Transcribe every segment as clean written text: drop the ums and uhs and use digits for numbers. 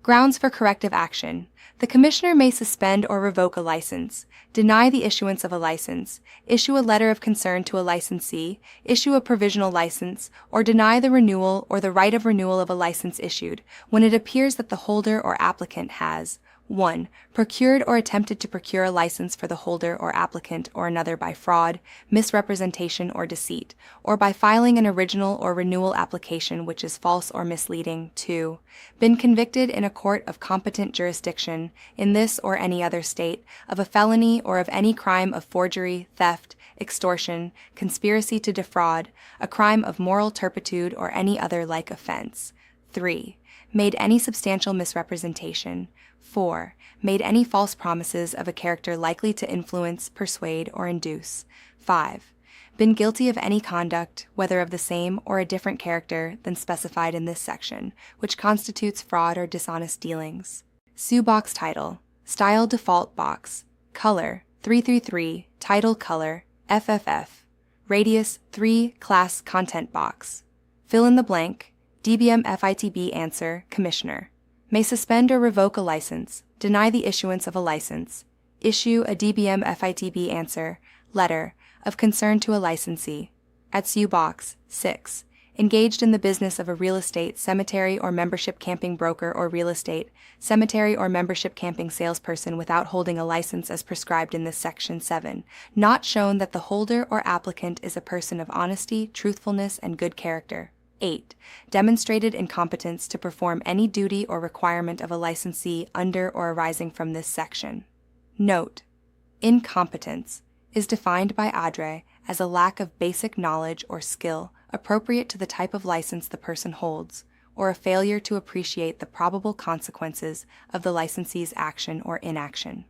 Grounds for corrective action. The Commissioner may suspend or revoke a license, deny the issuance of a license, issue a letter of concern to a licensee, issue a provisional license, or deny the renewal or the right of renewal of a license issued when it appears that the holder or applicant has 1. Procured or attempted to procure a license for the holder or applicant or another by fraud, misrepresentation, or deceit, or by filing an original or renewal application which is false or misleading. 2. Been convicted in a court of competent jurisdiction, in this or any other state, of a felony or of any crime of forgery, theft, extortion, conspiracy to defraud, a crime of moral turpitude, or any other like offense. 3. Made any substantial misrepresentation. 4. Made any false promises of a character likely to influence, persuade, or induce. 5. Been guilty of any conduct, whether of the same or a different character than specified in this section, which constitutes fraud or dishonest dealings. SUE box title. Style default box. Color 333. Title color FFF. Radius 3. Class content box. Fill in the blank. DBM FITB answer. Commissioner. May suspend or revoke a license, deny the issuance of a license, issue a DBM FITB answer, letter, of concern to a licensee. At SUE box 6. Engaged in the business of a real estate, cemetery, or membership camping broker or real estate, cemetery, or membership camping salesperson without holding a license as prescribed in this section. 7. Not shown that the holder or applicant is a person of honesty, truthfulness, and good character. 8. Demonstrated incompetence to perform any duty or requirement of a licensee under or arising from this section. Note: incompetence is defined by ADRE as a lack of basic knowledge or skill appropriate to the type of license the person holds, or a failure to appreciate the probable consequences of the licensee's action or inaction.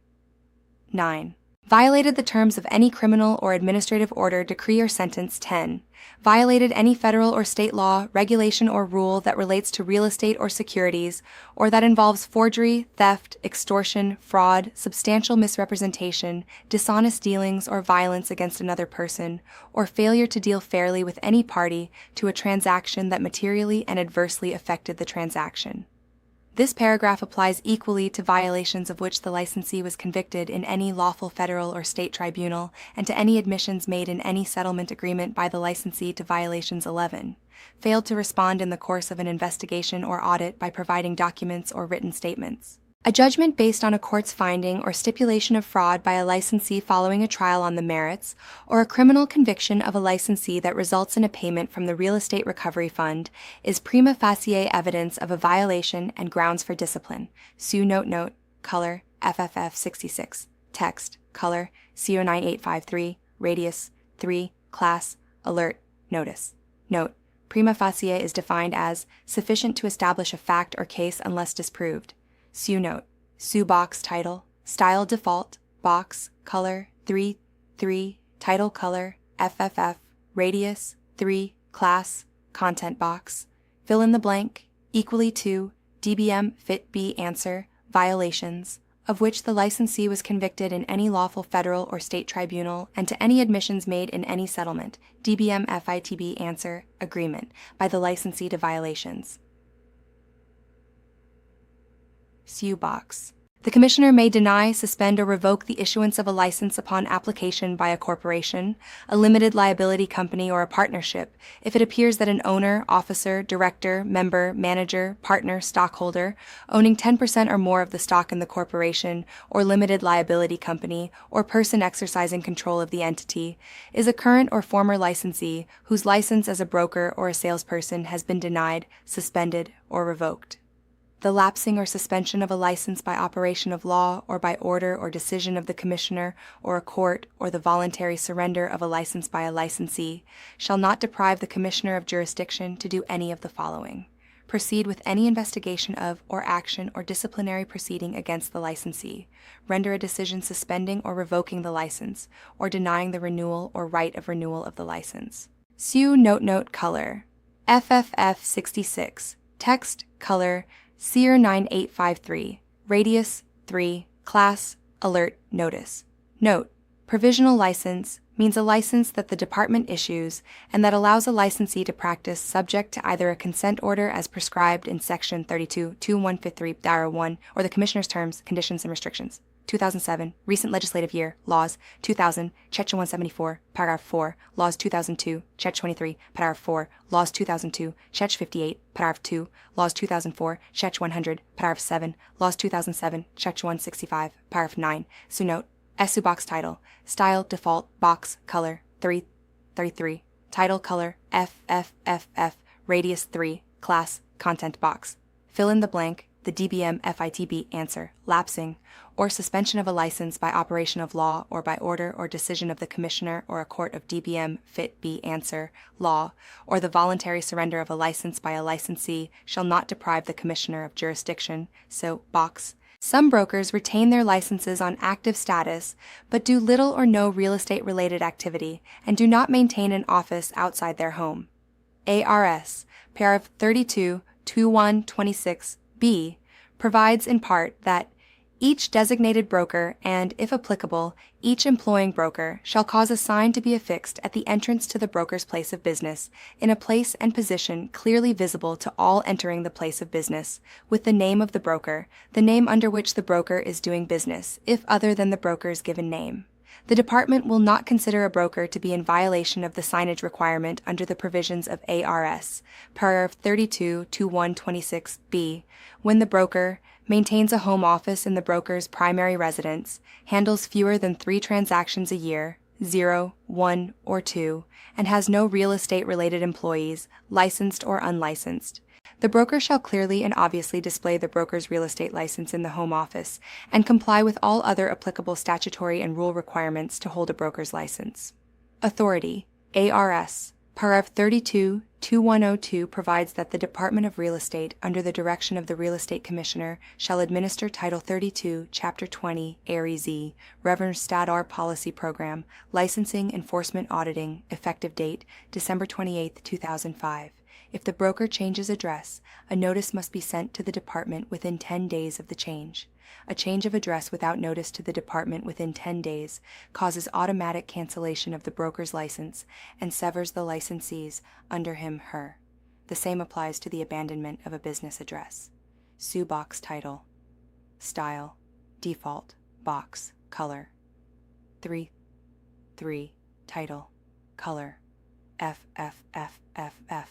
9. Violated the terms of any criminal or administrative order, decree, or sentence. 10. Violated any federal or state law, regulation, or rule that relates to real estate or securities, or that involves forgery, theft, extortion, fraud, substantial misrepresentation, dishonest dealings, or violence against another person, or failure to deal fairly with any party to a transaction that materially and adversely affected the transaction. This paragraph applies equally to violations of which the licensee was convicted in any lawful federal or state tribunal, and to any admissions made in any settlement agreement by the licensee to violations. 11. Failed to respond in the course of an investigation or audit by providing documents or written statements. A judgment based on a court's finding or stipulation of fraud by a licensee following a trial on the merits, or a criminal conviction of a licensee that results in a payment from the Real Estate Recovery Fund, is prima facie evidence of a violation and grounds for discipline. SUE note, color, FFF 66, text, color, CO9853, radius, 3, class, alert, notice. Note: prima facie is defined as sufficient to establish a fact or case unless disproved. SUE note. SUE box title. Style default. Box. Color. 3. 3. Title color. FFF. Radius. 3. Class. Content box. Fill in the blank. Equally to DBM Fit B answer. Violations, of which the licensee was convicted in any lawful federal or state tribunal, and to any admissions made in any settlement, DBM FITB answer, agreement, by the licensee to violations. SUE box. The Commissioner may deny, suspend, or revoke the issuance of a license upon application by a corporation, a limited liability company, or a partnership if it appears that an owner, officer, director, member, manager, partner, stockholder, owning 10% or more of the stock in the corporation or limited liability company, or person exercising control of the entity, is a current or former licensee whose license as a broker or a salesperson has been denied, suspended, or revoked. The lapsing or suspension of a license by operation of law or by order or decision of the Commissioner or a court, or the voluntary surrender of a license by a licensee, shall not deprive the Commissioner of jurisdiction to do any of the following: proceed with any investigation of, or action or disciplinary proceeding against the licensee, render a decision suspending or revoking the license, or denying the renewal or right of renewal of the license. SUE note color. FFF 66. Text, color, SEER 9853, radius, 3, class, alert, notice. Note: Provisional license means a license that the department issues and that allows a licensee to practice subject to either a consent order as prescribed in Section 32-2153-1 or the Commissioner's terms, conditions, and restrictions. 2007, recent legislative year, laws, 2000, Section 174, paragraph 4, laws 2002, Section 23, paragraph 4, laws 2002, Section 58, paragraph 2, laws 2004, Section 100, paragraph 7, laws 2007, Section 165, paragraph 9, note, SU box title, style, default, box, color, 333, title, color, FFFF, radius 3, class, content box. Fill in the blank, the DBM FITB answer, lapsing, or suspension of a license by operation of law or by order or decision of the Commissioner or a court of DBM Fit B answer, law, or the voluntary surrender of a license by a licensee shall not deprive the Commissioner of jurisdiction, so box. Some brokers retain their licenses on active status, but do little or no real estate-related activity and do not maintain an office outside their home. ARS, paragraph 32-2126b, provides in part that each designated broker and, if applicable, each employing broker shall cause a sign to be affixed at the entrance to the broker's place of business in a place and position clearly visible to all entering the place of business, with the name of the broker, the name under which the broker is doing business, if other than the broker's given name. The Department will not consider a broker to be in violation of the signage requirement under the provisions of ARS, paragraph 32-2126b, when the broker maintains a home office in the broker's primary residence, handles fewer than 3 transactions a year, 0, 1, or 2, and has no real estate-related employees, licensed or unlicensed. The broker shall clearly and obviously display the broker's real estate license in the home office and comply with all other applicable statutory and rule requirements to hold a broker's license. Authority, ARS, paragraph 32-2102 provides that the Department of Real Estate, under the direction of the Real Estate Commissioner, shall administer Title 32, Chapter 20, Area Z, Reverend Stadar Policy Program, Licensing, Enforcement, Auditing, effective date, December 28, 2005. If the broker changes address, a notice must be sent to the Department within 10 days of the change. A change of address without notice to the Department within 10 days causes automatic cancellation of the broker's license and severs the licensees under him/her. The same applies to the abandonment of a business address. SU box title, style, default, box, color. 3. Title, color, FFFFF,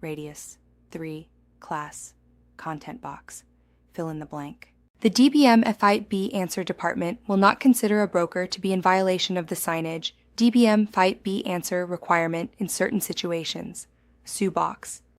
radius, 3, class, content box. Fill in the blank. The DBM FITB Answer Department will not consider a broker to be in violation of the signage DBM FITB Answer requirement in certain situations. SU box.